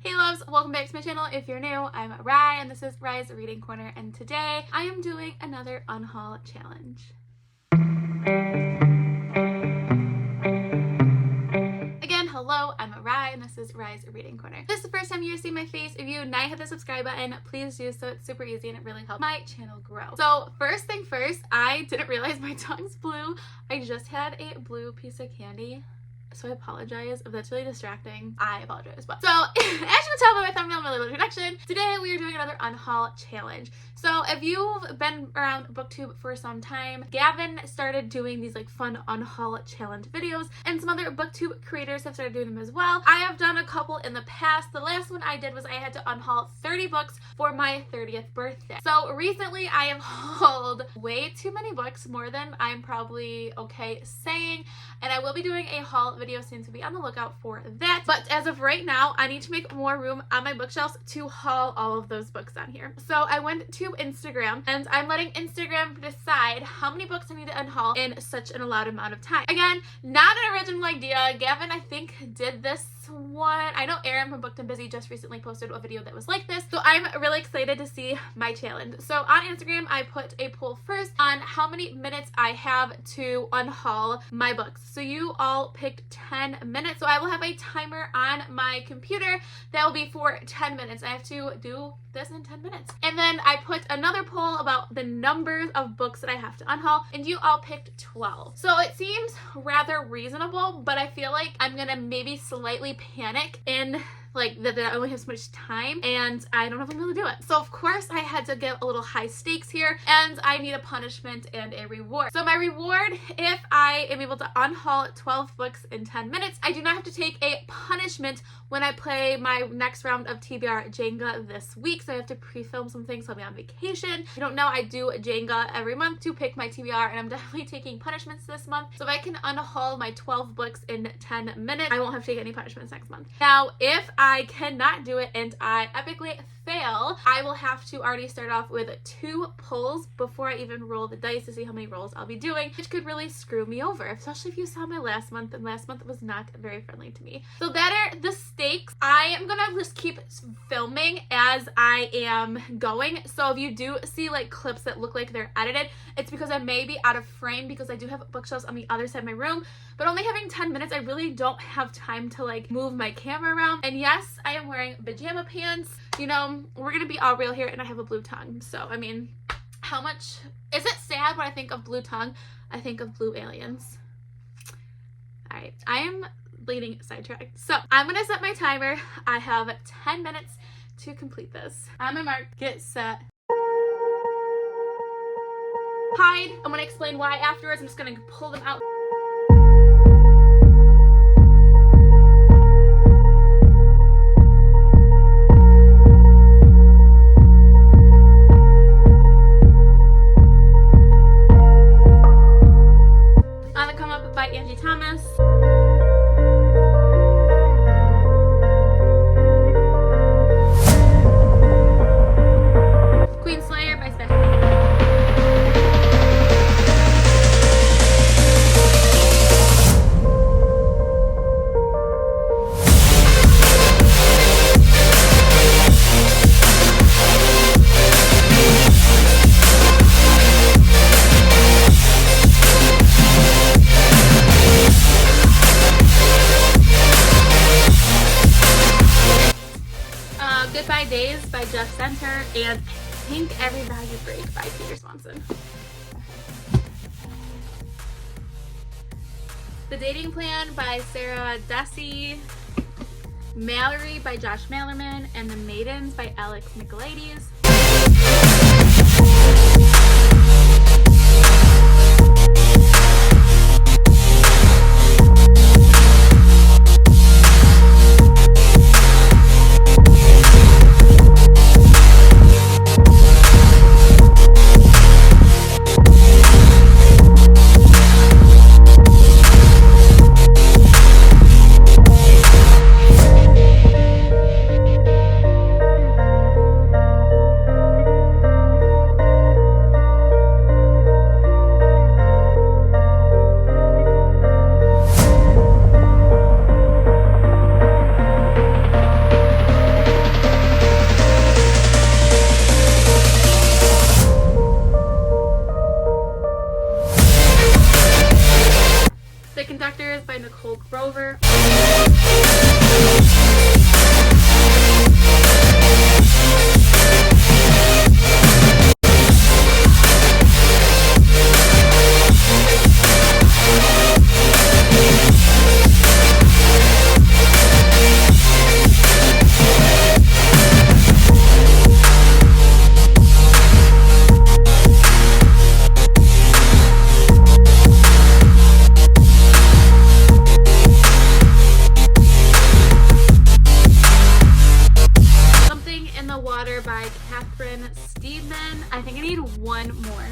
Hey loves, welcome back to my channel. If you're new, I'm Rye and this is Rye's Reading Corner, and today I am doing another Unhaul challenge. Again, hello, I'm Rye and this is Rye's Reading Corner. If this is the first time you're seeing my face, if you not hit the subscribe button, please do so. It's super easy and it really helps my channel grow. So first thing first, I didn't realize my tongue's blue. I just had a blue piece of candy. So I apologize if that's really distracting. I apologize. But so, as you can tell by my thumbnail and my little introduction, today we are doing another Unhaul challenge. So if you've been around BookTube for some time, Gavin started doing these like fun Unhaul challenge videos, and some other BookTube creators have started doing them as well. I have done a couple in the past. The last one I did was I had to unhaul 30 books for my 30th birthday. So recently I have hauled way too many books, more than I'm probably okay saying, and I will be doing a haul video soon, so be on the lookout for that. But as of right now, I need to make more room on my bookshelves to haul all of those books on here. So I went to Instagram and I'm letting Instagram decide how many books I need to unhaul in such an allowed amount of time. Again, not an original idea. Gavin, I think, did this one. I know Erin from Booked and Busy just recently posted a video that was like this, so I'm really excited to see my challenge. So on Instagram, I put a poll first on how many minutes I have to unhaul my books. So you all picked 10 minutes. So I will have a timer on my computer that will be for 10 minutes. I have to do this in 10 minutes. And then I put another poll about the numbers of books that I have to unhaul, and you all picked 12. So it seems rather reasonable, but I feel like I'm gonna maybe slightly panic in like that I only have so much time and I don't know if I'm gonna do it. So of course I had to get a little high stakes here, and I need a punishment and a reward. So my reward, if I am able to unhaul 12 books in 10 minutes, I do not have to take a punishment when I play my next round of TBR Jenga this week. So I have to pre-film some things, so I'll be on vacation. If you don't know, I do Jenga every month to pick my TBR, and I'm definitely taking punishments this month. So if I can unhaul my 12 books in 10 minutes, I won't have to take any punishments next month. Now, if I cannot do it and I epically fail, I will have to already start off with 2 pulls before I even roll the dice to see how many rolls I'll be doing, which could really screw me over, especially if you saw my last month, and last month was not very friendly to me. So that are the stakes. I am gonna just keep filming as I am going. So if you do see like clips that look like they're edited, it's because I may be out of frame because I do have bookshelves on the other side of my room, but only having 10 minutes, I really don't have time to like move my camera around. And yes, I am wearing pajama pants. You know, we're gonna be all real here, and I have a blue tongue. So, I mean, how much is it sad when I think of blue tongue? I think of blue aliens. All right, I am leading sidetracked. So I'm gonna set my timer. I have 10 minutes to complete this. On my mark, get set. Hide. I'm gonna explain why afterwards. I'm just gonna pull them out. Days by Jeff Center, and I think Every Value Break by Peter Swanson. The Dating Plan by Sarah Dessy, Mallory by Josh Malerman, and The Maidens by Alex Michaelides. Nicole Grover. I think I need one more.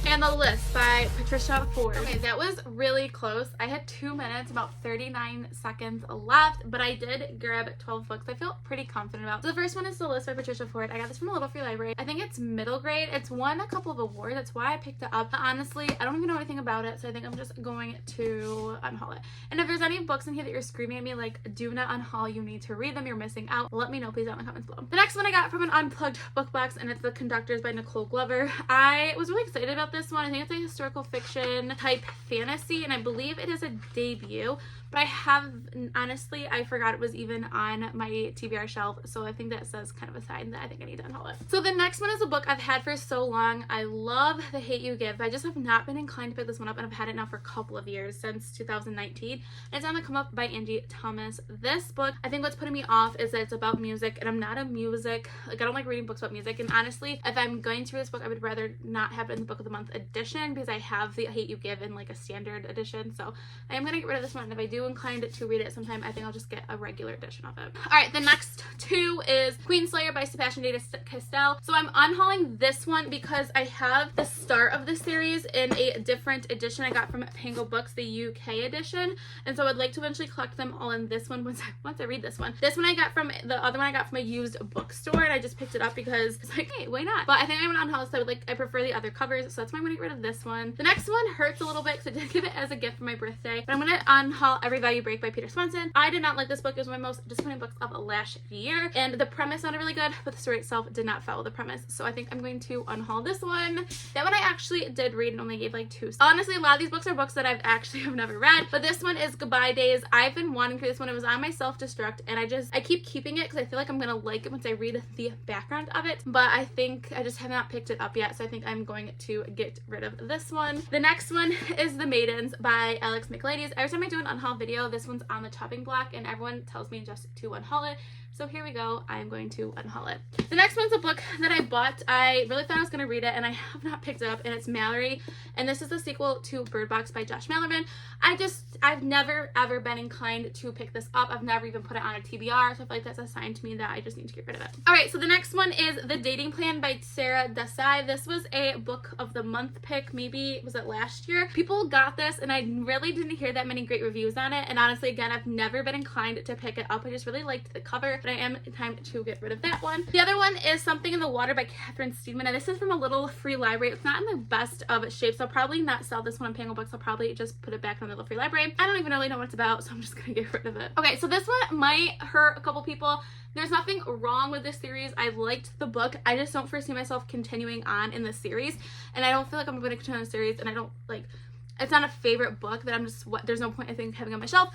And The List by Patricia Ford. Okay, that was really close. I had 2 minutes, about 39 seconds left, but I did grab 12 books I feel pretty confident about. So the first one is The List by Patricia Ford. I got this from a little free library. I think it's middle grade. It's won a couple of awards. That's why I picked it up. But honestly, I don't even know anything about it, so I think I'm just going to unhaul it. And if there's any books in here that you're screaming at me like, do not unhaul, you need to read them, you're missing out, let me know please down in the comments below. The next one I got from an unplugged book box, and it's The Conductors by Nicole Glover. I was really excited about this one. I think it's a historical fiction type fantasy, and I believe it is a debut, but I have, honestly, I forgot it was even on my TBR shelf, so I think that says kind of a sign that I think I need to unhaul it. So the next one is a book I've had for so long. I love The Hate You Give. I just have not been inclined to pick this one up, and I've had it now for a couple of years, since 2019. And it's on the Come Up by Angie Thomas. This book, I think what's putting me off is that it's about music, and I'm not a music, like I don't like reading books about music, and honestly, if I'm going to read this book, I would rather not have it in the Book of the Month edition, because I have The Hate You Give in like a standard edition, so I am going to get rid of this one, and if I do inclined to read it sometime, I think I'll just get a regular edition of it. Alright, the next two is Queenslayer by Sebastian de Castell. So I'm unhauling this one because I have the start of the series in a different edition I got from Pango Books, the UK edition, and so I'd like to eventually collect them all in this one once I read this one. This one I got from, the other one I got from a used bookstore, and I just picked it up because it's like, hey, why not? But I think I'm gonna unhaul this. I prefer the other covers, so that's why I'm gonna get rid of this one. The next one hurts a little bit because I did give it as a gift for my birthday, but I'm gonna unhaul Every Value Break by Peter Swenson. I did not like this book. It was one of my most disappointing books of last year, and the premise sounded really good, but the story itself did not follow the premise, so I think I'm going to unhaul this one. That one I actually did read and only gave like 2. Honestly, a lot of these books are books that I've actually have never read, but this one is Goodbye Days. I've been wanting to read this one. It was on my self-destruct, and I keep keeping it because I feel like I'm gonna like it once I read the background of it, but I think I just have not picked it up yet, so I think I'm going to get rid of this one. The next one is The Maidens by Alex McLadies. Every time I do an unhaul video, this one's on the chopping block, and everyone tells me just to unhaul it. So here we go. I'm going to unhaul it. The next one's a book that I bought. I really thought I was going to read it, and I have not picked it up, and it's Mallory, and this is the sequel to Bird Box by Josh Malerman. I've never ever been inclined to pick this up. I've never even put it on a TBR, so I feel like that's a sign to me that I just need to get rid of it. Alright, so the next one is The Dating Plan by Sarah Desai. This was a Book of the Month pick, maybe, was it last year? People got this, and I really didn't hear that many great reviews on it, and honestly, again, I've never been inclined to pick it up. I just really liked the cover, but I am time to get rid of that one. The other one is Something in the Water by Catherine Steedman, and this is from a little free library. It's not in the best of shape, so I'll probably not sell this one on Pango Books. I'll probably just put it back on the little free library. I don't even really know what it's about, so I'm just gonna get rid of it. Okay, so this one might hurt a couple people. There's nothing wrong with this series. I liked the book. I just don't foresee myself continuing on in the series, and I don't feel like I'm going to continue the series, and I don't like, it's not a favorite book that I'm just, there's no point I think having on my shelf,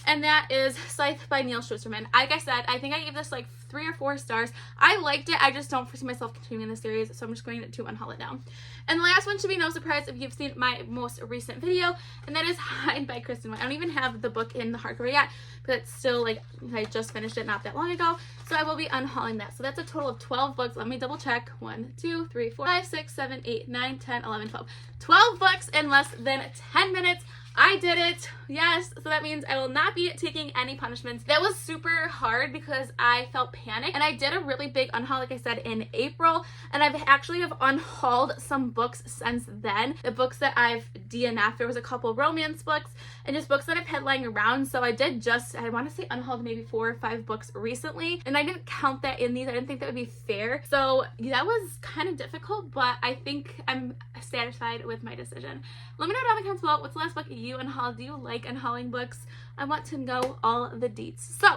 and that is Scythe by Neil Schusterman. Like I said, I think I gave this like 3 or 4 stars. I liked it. I just don't foresee myself continuing the series, so I'm just going to unhaul it now. And the last one should be no surprise if you've seen my most recent video, and that is Hide by Kristen White. I don't even have the book in the hardcover yet, but it's still like, I just finished it not that long ago, so I will be unhauling that. So that's a total of 12 books. Let me double check. 1, 2, 3, 4, 5, 6, 7, 8, 9, 10, 11, 12. 12 books in less than 10 minutes. I did it. Yes. So that means I will not be taking any punishments. That was super hard because I felt panic. And I did a really big unhaul, like I said, in April, and I've actually have unhauled some books since then. The books that I've DNF'd, there was a couple romance books and just books that I've had lying around. So I did I want to say unhauled maybe 4 or 5 books recently, and I didn't count that in these. I didn't think that would be fair. So that was kind of difficult, but I think I'm satisfied with my decision. Let me know down in the comments below, what's the last book you unhauled? Do you like unhauling books? I want to know all the deets. So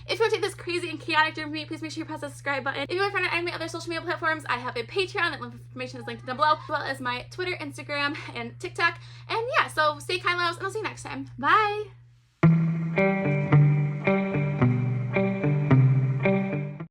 if you want to take this crazy and chaotic journey with me, please make sure you press the subscribe button. If you want to find out any of my other social media platforms, I have a Patreon. That information is linked down below, as well as my Twitter, Instagram, and TikTok. And yeah, so stay kind, loves, and I'll see you next time. Bye!